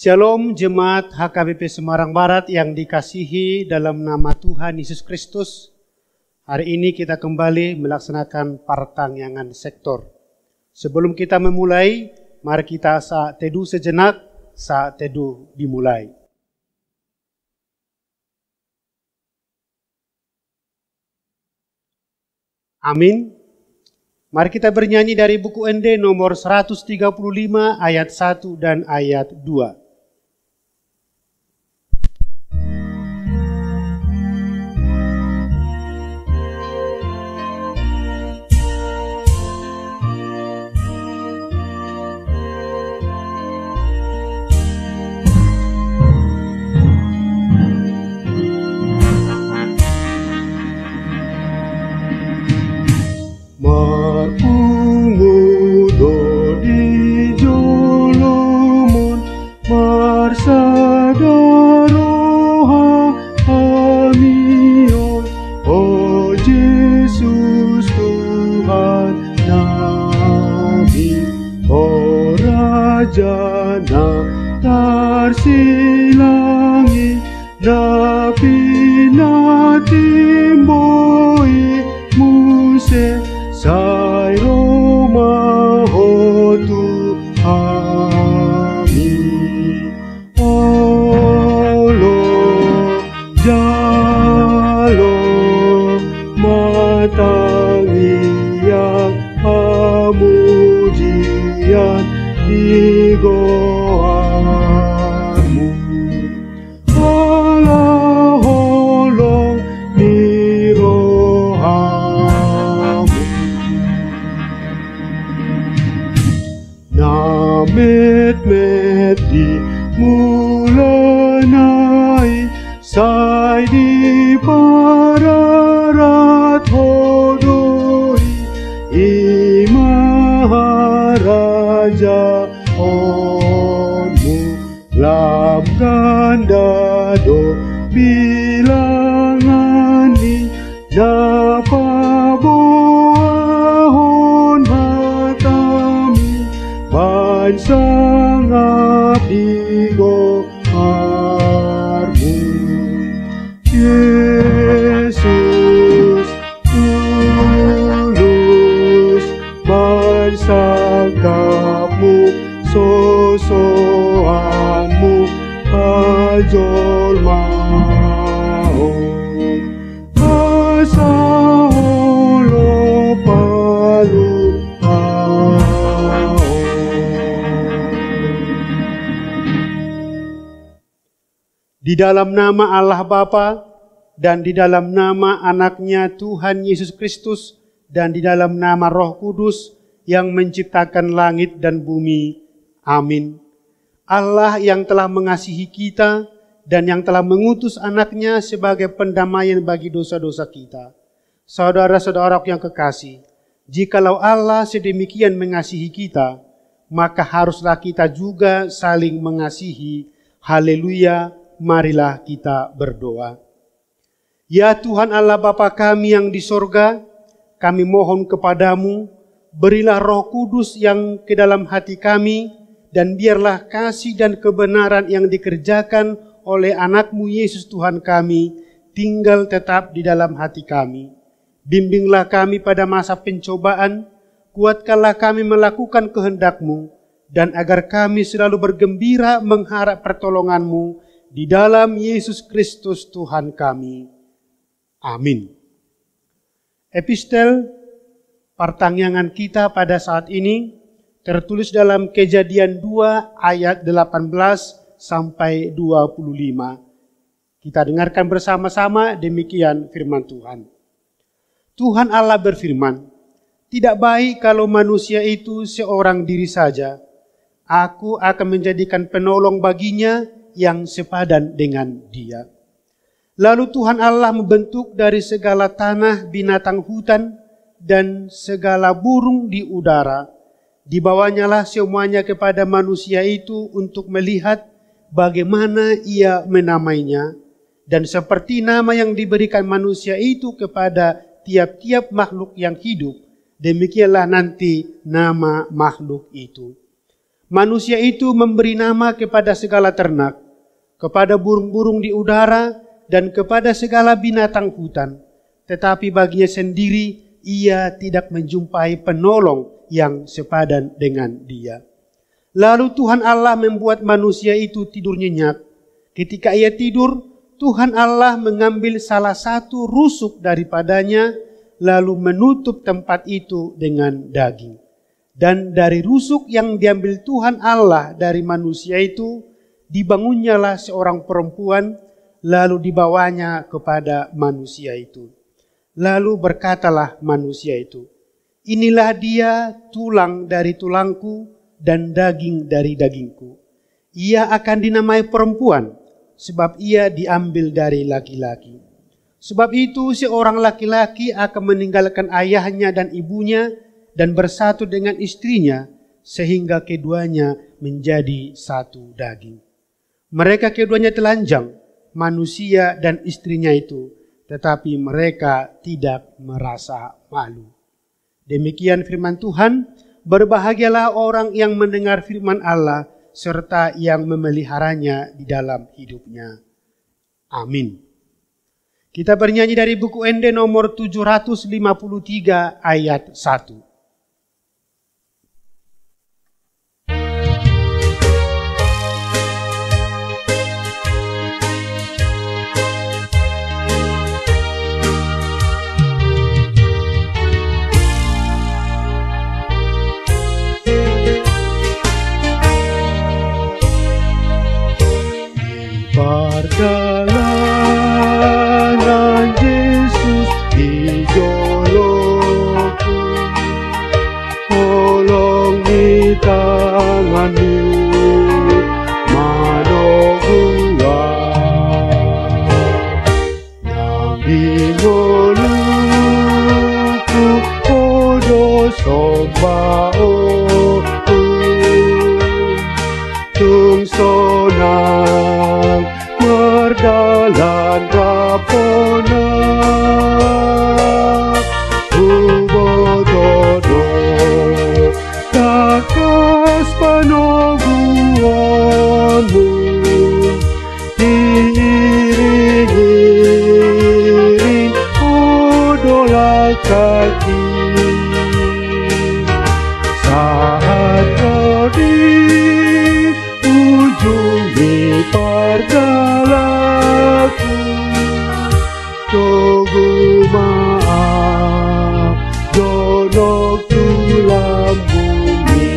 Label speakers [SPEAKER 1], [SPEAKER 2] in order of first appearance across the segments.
[SPEAKER 1] Shalom Jemaat HKBP Semarang Barat yang dikasihi dalam nama Tuhan Yesus Kristus. Hari ini kita kembali melaksanakan pertanyaan sektor. Sebelum kita memulai, mari kita saat teduh sejenak, saat teduh dimulai. Amin. Mari kita bernyanyi dari buku ND nomor 135 ayat 1 dan ayat 2. Di dalam nama Allah Bapa dan di dalam nama anaknya Tuhan Yesus Kristus dan di dalam nama Roh Kudus yang menciptakan langit dan bumi. Amin. Allah yang telah mengasihi kita dan yang telah mengutus anaknya sebagai pendamaian bagi dosa-dosa kita. Saudara-saudara yang kekasih, jikalau Allah sedemikian mengasihi kita, maka haruslah kita juga saling mengasihi. Haleluya. Marilah kita berdoa. Ya Tuhan Allah Bapa kami yang di sorga, kami mohon kepadamu, berilah Roh Kudus yang ke dalam hati kami, dan biarlah kasih dan kebenaran yang dikerjakan oleh anakmu Yesus Tuhan kami, tinggal tetap di dalam hati kami. Bimbinglah kami pada masa pencobaan, kuatkanlah kami melakukan kehendak-Mu, dan agar kami selalu bergembira mengharap pertolongan-Mu, di dalam Yesus Kristus Tuhan kami. Amin. Epistel pertanyaan kita pada saat ini tertulis dalam Kejadian 2 ayat 18 sampai 25. Kita dengarkan bersama-sama demikian firman Tuhan. Tuhan Allah berfirman, "Tidak baik kalau manusia itu seorang diri saja. Aku akan menjadikan penolong baginya yang sepadan dengan dia." Lalu Tuhan Allah membentuk dari segala tanah binatang hutan dan segala burung di udara. Dibawanyalah semuanya kepada manusia itu untuk melihat bagaimana ia menamainya. Dan seperti nama yang diberikan manusia itu kepada tiap-tiap makhluk yang hidup, demikianlah nanti nama makhluk itu. Manusia itu memberi nama kepada segala ternak, kepada burung-burung di udara, dan kepada segala binatang hutan. Tetapi baginya sendiri, ia tidak menjumpai penolong yang sepadan dengan dia. Lalu Tuhan Allah membuat manusia itu tidur nyenyak. Ketika ia tidur, Tuhan Allah mengambil salah satu rusuk daripadanya, lalu menutup tempat itu dengan daging. Dan dari rusuk yang diambil Tuhan Allah dari manusia itu, dibangunnyalah seorang perempuan, lalu dibawanya kepada manusia itu. Lalu berkatalah manusia itu, inilah dia, tulang dari tulangku dan daging dari dagingku. Ia akan dinamai perempuan, sebab ia diambil dari laki-laki. Sebab itu seorang laki-laki akan meninggalkan ayahnya dan ibunya dan bersatu dengan istrinya, sehingga keduanya menjadi satu daging. Mereka keduanya telanjang, manusia dan istrinya itu, tetapi mereka tidak merasa malu. Demikian firman Tuhan. Berbahagialah orang yang mendengar firman Allah, serta yang memeliharanya di dalam hidupnya. Amin. Kita bernyanyi dari buku Ende nomor 753 ayat 1. Perjalanan Yesus di joloku, tolong di tanganmu manogua, yang bingoluku podo sombao tungsonang merdalan rapona ubododo takas panoguanmu diiring odola kaki saat kau di ujung pergalaku togu maaf donok tulang bumi.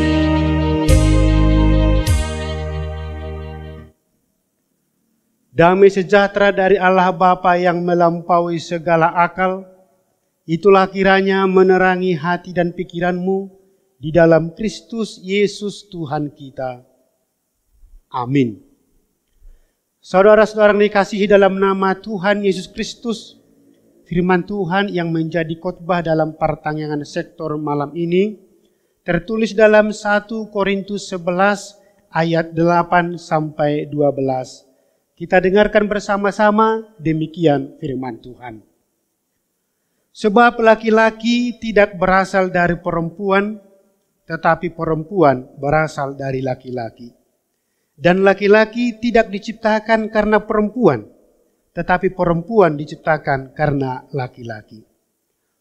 [SPEAKER 1] Damai sejahtera dari Allah Bapa yang melampaui segala akal, itulah kiranya menerangi hati dan pikiranmu di dalam Kristus Yesus Tuhan kita. Amin. Saudara-saudara yang dikasihi dalam nama Tuhan Yesus Kristus, firman Tuhan yang menjadi khotbah dalam pertanyaan sektor malam ini tertulis dalam 1 Korintus 11 ayat 8 sampai 12. Kita dengarkan bersama-sama, demikian firman Tuhan. Sebab laki-laki tidak berasal dari perempuan, tetapi perempuan berasal dari laki-laki. Dan laki-laki tidak diciptakan karena perempuan, tetapi perempuan diciptakan karena laki-laki.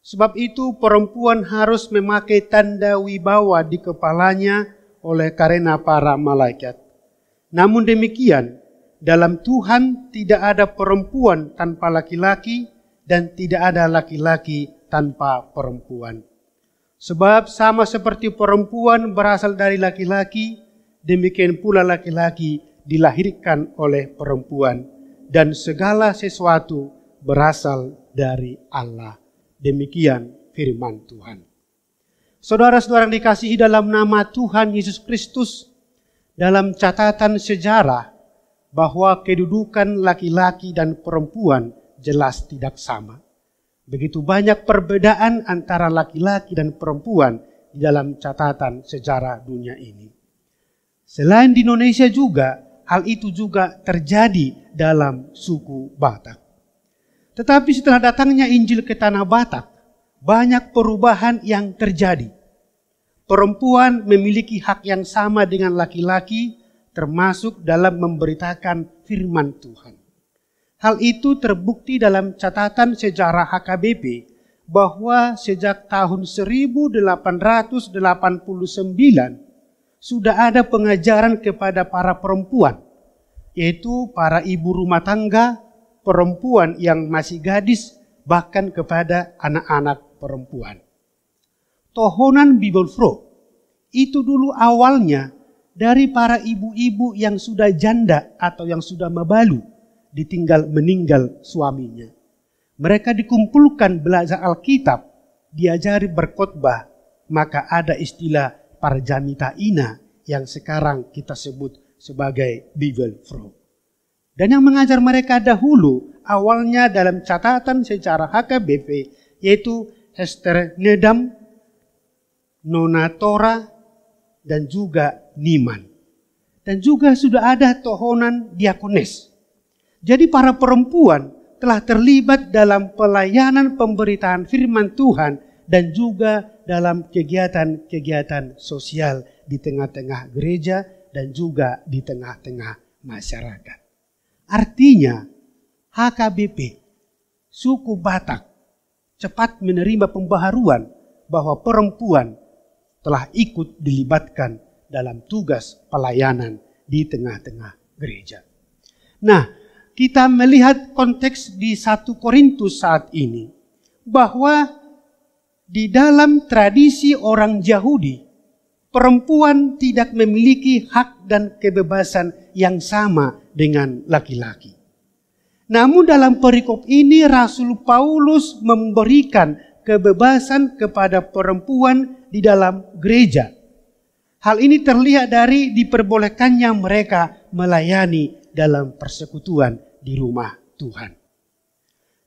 [SPEAKER 1] Sebab itu perempuan harus memakai tanda wibawa di kepalanya oleh karena para malaikat. Namun demikian, dalam Tuhan tidak ada perempuan tanpa laki-laki dan tidak ada laki-laki tanpa perempuan. Sebab sama seperti perempuan berasal dari laki-laki, demikian pula laki-laki dilahirkan oleh perempuan, dan segala sesuatu berasal dari Allah. Demikian firman Tuhan. Saudara-saudara yang dikasihi dalam nama Tuhan Yesus Kristus, dalam catatan sejarah bahwa kedudukan laki-laki dan perempuan jelas tidak sama. Begitu banyak perbedaan antara laki-laki dan perempuan di dalam catatan sejarah dunia ini. Selain di Indonesia juga, hal itu juga terjadi dalam suku Batak. Tetapi setelah datangnya Injil ke tanah Batak, banyak perubahan yang terjadi. perempuan memiliki hak yang sama dengan laki-laki, termasuk dalam memberitakan firman Tuhan. Hal itu terbukti dalam catatan sejarah HKBP bahwa sejak tahun 1889 sudah ada pengajaran kepada para perempuan, yaitu para ibu rumah tangga, perempuan yang masih gadis, bahkan kepada anak-anak perempuan. Tohonan Bibelfro itu dulu awalnya dari para ibu-ibu yang sudah janda atau yang sudah mabalu, ditinggal meninggal suaminya. Mereka dikumpulkan belajar Alkitab, diajari berkhotbah, maka ada istilah parjamita ina yang sekarang kita sebut sebagai Bibelfro. Dan yang mengajar mereka dahulu awalnya dalam catatan sejarah HKBP yaitu Hester Nedam, Nona Tora, dan juga Niman. Dan juga sudah ada tohonan diakones. Jadi para perempuan telah terlibat dalam pelayanan pemberitaan firman Tuhan dan juga dalam kegiatan-kegiatan sosial di tengah-tengah gereja dan juga di tengah-tengah masyarakat. Artinya HKBP, suku Batak, cepat menerima pembaharuan bahwa perempuan telah ikut dilibatkan dalam tugas pelayanan di tengah-tengah gereja. Nah, kita melihat konteks di 1 Korintus saat ini, bahwa di dalam tradisi orang Yahudi, perempuan tidak memiliki hak dan kebebasan yang sama dengan laki-laki. Namun dalam perikop ini Rasul Paulus memberikan kebebasan kepada perempuan di dalam gereja. Hal ini terlihat dari diperbolehkannya mereka melayani dalam persekutuan di rumah Tuhan.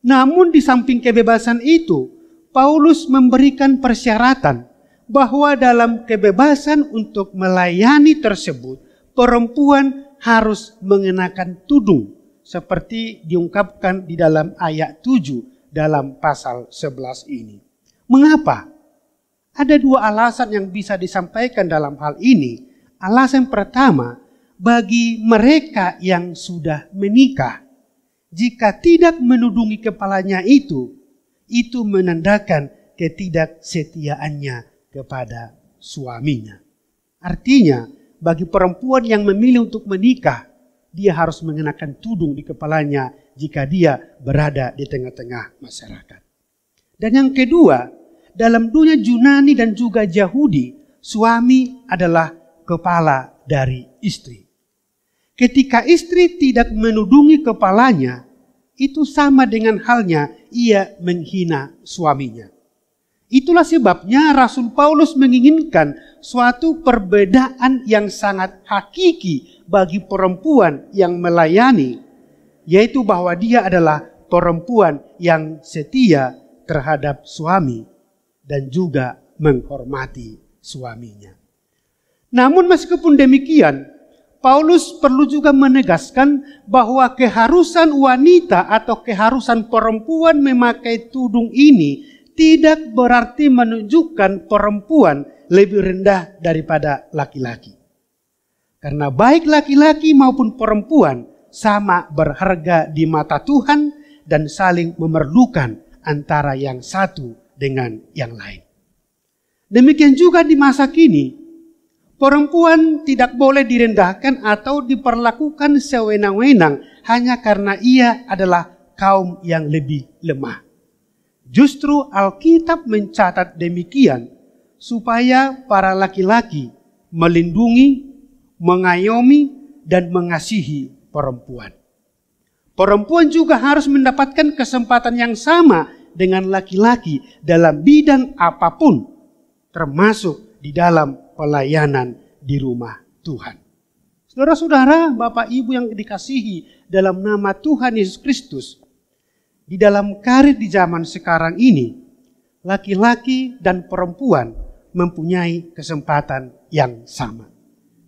[SPEAKER 1] Namun di samping kebebasan itu, Paulus memberikan persyaratan bahwa dalam kebebasan untuk melayani tersebut, perempuan harus mengenakan tudung seperti diungkapkan di dalam ayat 7 dalam pasal 11 ini. Mengapa? Ada dua alasan yang bisa disampaikan dalam hal ini. Alasan pertama, bagi mereka yang sudah menikah, jika tidak menudungi kepalanya itu menandakan ketidaksetiaannya kepada suaminya. Artinya, bagi perempuan yang memilih untuk menikah, dia harus mengenakan tudung di kepalanya jika dia berada di tengah-tengah masyarakat. Dan yang kedua, dalam dunia Yunani dan juga Yahudi, suami adalah kepala dari istri. Ketika istri tidak menudungi kepalanya, itu sama dengan halnya ia menghina suaminya. Itulah sebabnya Rasul Paulus menginginkan suatu perbedaan yang sangat hakiki bagi perempuan yang melayani, yaitu bahwa dia adalah perempuan yang setia terhadap suami dan juga menghormati suaminya. Namun meskipun demikian, Paulus perlu juga menegaskan bahwa keharusan wanita atau keharusan perempuan memakai tudung ini tidak berarti menunjukkan perempuan lebih rendah daripada laki-laki. Karena baik laki-laki maupun perempuan sama berharga di mata Tuhan dan saling memerlukan antara yang satu dengan yang lain. Demikian juga di masa kini, perempuan tidak boleh direndahkan atau diperlakukan sewenang-wenang hanya karena ia adalah kaum yang lebih lemah. Justru Alkitab mencatat demikian supaya para laki-laki melindungi, mengayomi, dan mengasihi perempuan. Perempuan juga harus mendapatkan kesempatan yang sama dengan laki-laki dalam bidang apapun, termasuk di dalam pelayanan di rumah Tuhan. Saudara-saudara, Bapak Ibu yang dikasihi dalam nama Tuhan Yesus Kristus, di dalam karir di zaman sekarang ini, laki-laki dan perempuan mempunyai kesempatan yang sama.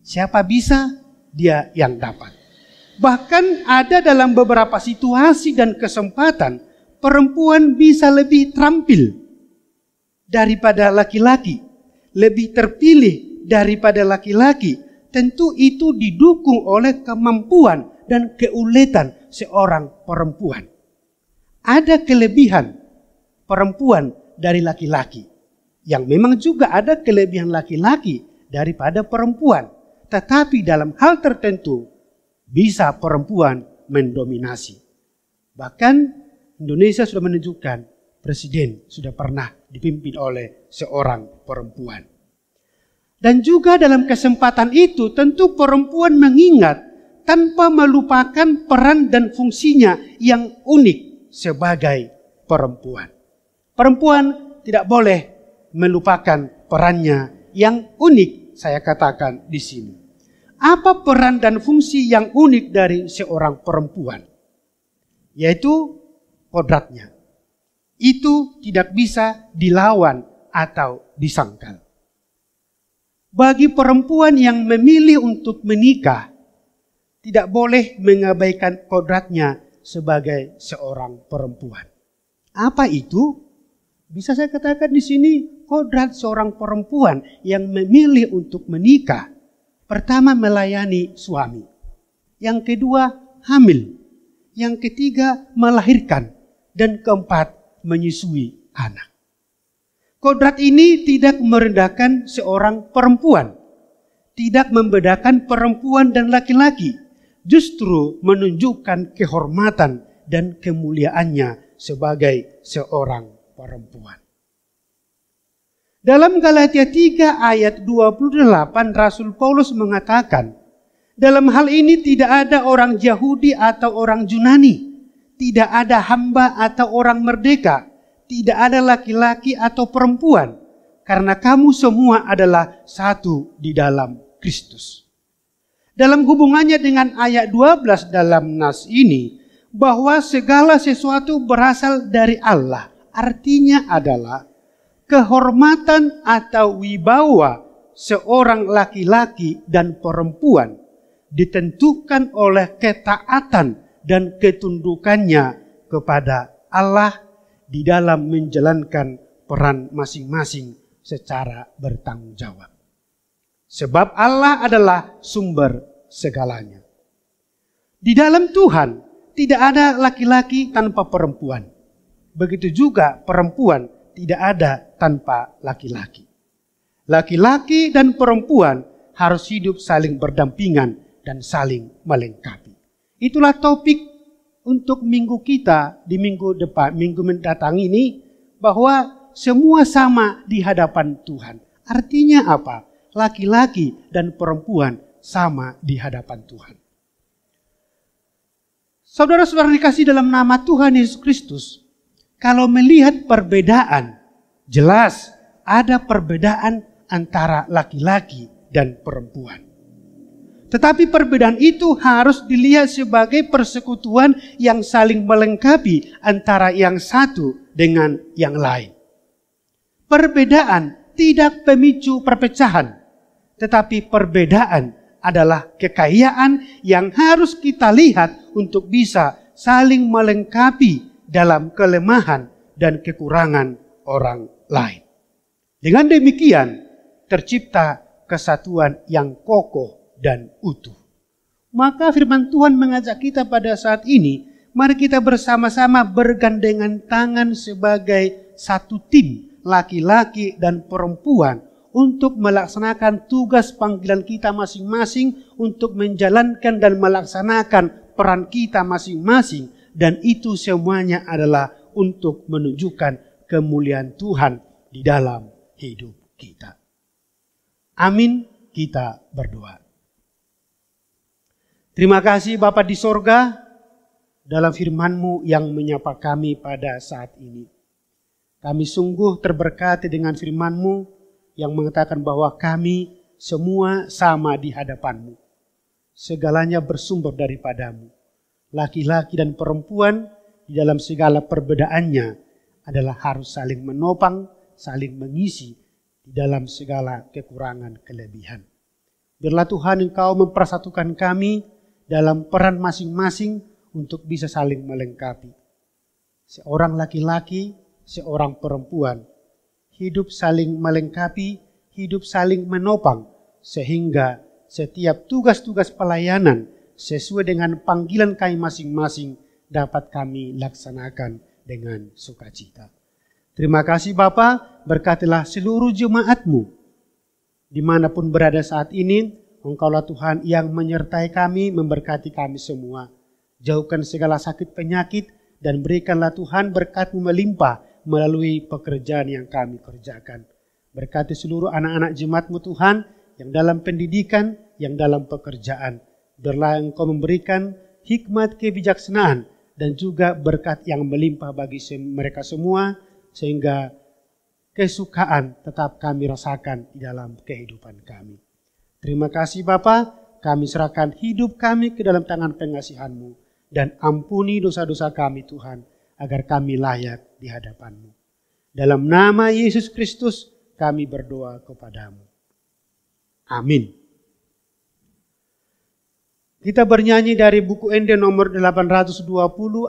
[SPEAKER 1] Siapa bisa, dia yang dapat. Bahkan ada dalam beberapa situasi dan kesempatan, perempuan bisa lebih terampil daripada laki-laki lebih terpilih daripada laki-laki, tentu itu didukung oleh kemampuan dan keuletan seorang perempuan. Ada kelebihan perempuan dari laki-laki, yang memang juga ada kelebihan laki-laki daripada perempuan. Tetapi dalam hal tertentu bisa perempuan mendominasi. Bahkan Indonesia sudah menunjukkan presiden sudah pernah dipimpin oleh seorang perempuan. Dan juga dalam kesempatan itu tentu perempuan mengingat tanpa melupakan peran dan fungsinya yang unik sebagai perempuan. Perempuan tidak boleh melupakan perannya yang unik, saya katakan di sini. Apa peran dan fungsi yang unik dari seorang perempuan? Yaitu kodratnya. Itu tidak bisa dilawan atau disangkal. Bagi perempuan yang memilih untuk menikah, tidak boleh mengabaikan kodratnya sebagai seorang perempuan. Apa itu? Bisa saya katakan di sini, kodrat seorang perempuan yang memilih untuk menikah. Pertama, melayani suami. Yang kedua, hamil. Yang ketiga, melahirkan. Dan keempat, menyusui anak. Kodrat ini tidak merendahkan seorang perempuan. Tidak membedakan perempuan dan laki-laki. Justru menunjukkan kehormatan dan kemuliaannya sebagai seorang perempuan. Dalam Galatia 3 ayat 28 Rasul Paulus mengatakan, dalam hal ini tidak ada orang Yahudi atau orang Yunani, tidak ada hamba atau orang merdeka, tidak ada laki-laki atau perempuan, karena kamu semua adalah satu di dalam Kristus. Dalam hubungannya dengan ayat 12 dalam nas ini, bahwa segala sesuatu berasal dari Allah, artinya adalah kehormatan atau wibawa seorang laki-laki dan perempuan ditentukan oleh ketaatan dan ketundukannya kepada Allah di dalam menjalankan peran masing-masing secara bertanggung jawab. Sebab Allah adalah sumber segalanya. Di dalam Tuhan tidak ada laki-laki tanpa perempuan. Begitu juga perempuan tidak ada tanpa laki-laki. Laki-laki dan perempuan harus hidup saling berdampingan dan saling melengkapi. Itulah topik untuk minggu kita di minggu depan, minggu mendatang ini, bahwa semua sama di hadapan Tuhan. Artinya apa? Laki-laki dan perempuan sama di hadapan Tuhan. Saudara-saudara dikasih dalam nama Tuhan Yesus Kristus, kalau melihat perbedaan, jelas ada perbedaan antara laki-laki dan perempuan. Tetapi perbedaan itu harus dilihat sebagai persekutuan yang saling melengkapi antara yang satu dengan yang lain. Perbedaan tidak pemicu perpecahan, tetapi perbedaan adalah kekayaan yang harus kita lihat untuk bisa saling melengkapi dalam kelemahan dan kekurangan orang lain. Dengan demikian tercipta kesatuan yang kokoh dan utuh. Maka firman Tuhan mengajak kita pada saat ini, mari kita bersama-sama bergandengan tangan sebagai satu tim, laki-laki dan perempuan, untuk melaksanakan tugas panggilan kita masing-masing, untuk menjalankan dan melaksanakan peran kita masing-masing. Dan itu semuanya adalah untuk menunjukkan kemuliaan Tuhan di dalam hidup kita. Amin, kita berdoa. Terima kasih Bapa di sorga, dalam firman-Mu yang menyapa kami pada saat ini. Kami sungguh terberkati dengan firman-Mu yang mengatakan bahwa kami semua sama di hadapan-Mu. Segalanya bersumber daripada-Mu. Laki-laki dan perempuan di dalam segala perbedaannya adalah harus saling menopang, saling mengisi di dalam segala kekurangan kelebihan. Biarlah Tuhan Engkau mempersatukan kami dalam peran masing-masing untuk bisa saling melengkapi. Seorang laki-laki, seorang perempuan hidup saling melengkapi hidup saling menopang, sehingga setiap tugas-tugas pelayanan sesuai dengan panggilan kami masing-masing dapat kami laksanakan dengan sukacita. Terima kasih Bapa, berkatilah seluruh jemaat-Mu. Dimanapun berada saat ini, Engkaulah Tuhan yang menyertai kami, memberkati kami semua. Jauhkan segala sakit penyakit dan berikanlah Tuhan berkat-Mu melimpah melalui pekerjaan yang kami kerjakan. Berkati seluruh anak-anak jemaat-Mu Tuhan, yang dalam pendidikan, yang dalam pekerjaan. Biarlah Engkau memberikan hikmat kebijaksanaan dan juga berkat yang melimpah bagi mereka semua, sehingga kesukaan tetap kami rasakan di dalam kehidupan kami. Terima kasih Bapa, kami serahkan hidup kami ke dalam tangan pengasihan-Mu, dan ampuni dosa-dosa kami Tuhan, agar kami layak di hadapan-Mu. Dalam nama Yesus Kristus kami berdoa kepadamu. Amin. Kita bernyanyi dari buku Ende nomor 820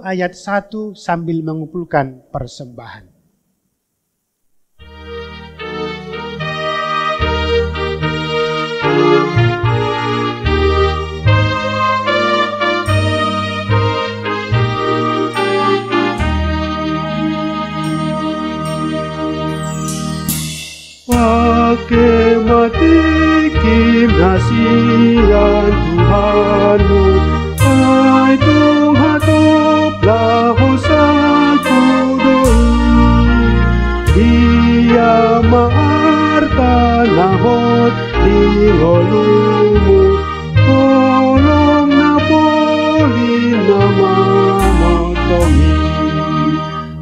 [SPEAKER 1] ayat 1 sambil mengumpulkan persembahan. Pakai mati kinasihan Tuhanmu, hai Tuhan tuplah hosal kudoi, Dia ma'arta nahot lingolumu, tolong na poli nama motongi,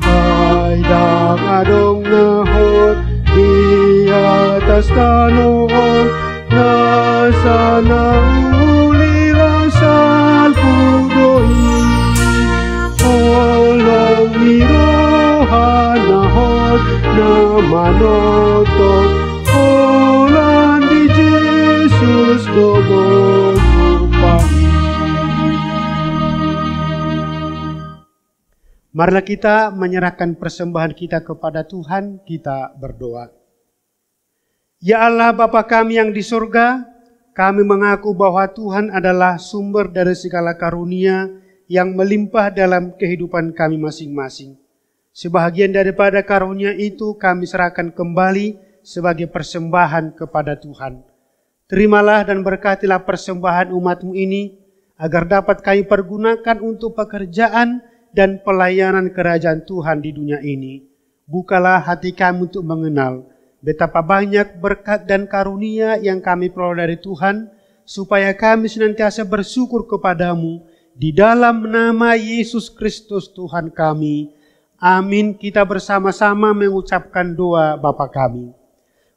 [SPEAKER 1] hai dang adong nahot di atas tanoon, nasa na ulirang salpudoi, olong mirohan nahot na manotok, olan di Jesus dobong upami. Marilah kita menyerahkan persembahan kita kepada Tuhan, kita berdoa. Ya Allah Bapa kami yang di surga, kami mengaku bahwa Tuhan adalah sumber dari segala karunia yang melimpah dalam kehidupan kami masing-masing. Sebahagian daripada karunia itu kami serahkan kembali sebagai persembahan kepada Tuhan. Terimalah dan berkatilah persembahan umat-Mu ini, agar dapat kami pergunakan untuk pekerjaan dan pelayanan kerajaan Tuhan di dunia ini. Bukalah hati kami untuk mengenal betapa banyak berkat dan karunia yang kami peroleh dari Tuhan, supaya kami senantiasa bersyukur kepadamu di dalam nama Yesus Kristus Tuhan kami. Amin. Kita bersama-sama mengucapkan doa Bapa kami.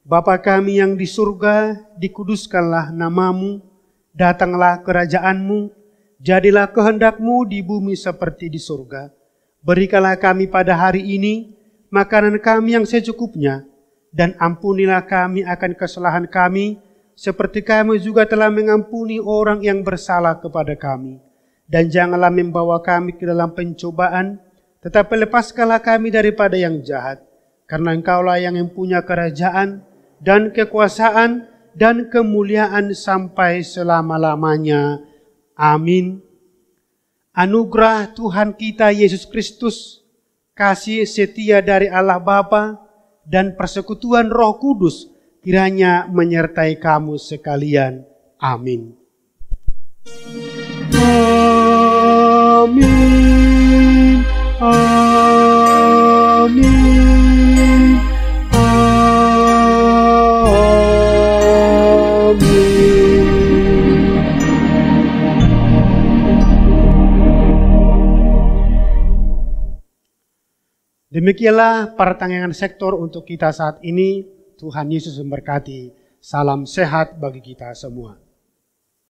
[SPEAKER 1] Bapa kami yang di surga, dikuduskanlah namamu, datanglah kerajaan-Mu, jadilah kehendak-Mu di bumi seperti di surga. Berikanlah kami pada hari ini makanan kami yang secukupnya, dan ampunilah kami akan kesalahan kami, seperti kami juga telah mengampuni orang yang bersalah kepada kami. Dan janganlah membawa kami ke dalam pencobaan, tetapi lepaskanlah kami daripada yang jahat. Karena Engkaulah yang mempunyai kerajaan, dan kekuasaan, dan kemuliaan sampai selama-lamanya. Amin. Anugerah Tuhan kita Yesus Kristus, kasih setia dari Allah Bapa, dan persekutuan Roh Kudus kiranya menyertai kamu sekalian. Amin. Amin. Amin. Demikianlah pertanyaan sektor untuk kita saat ini. Tuhan Yesus memberkati. Salam sehat bagi kita semua.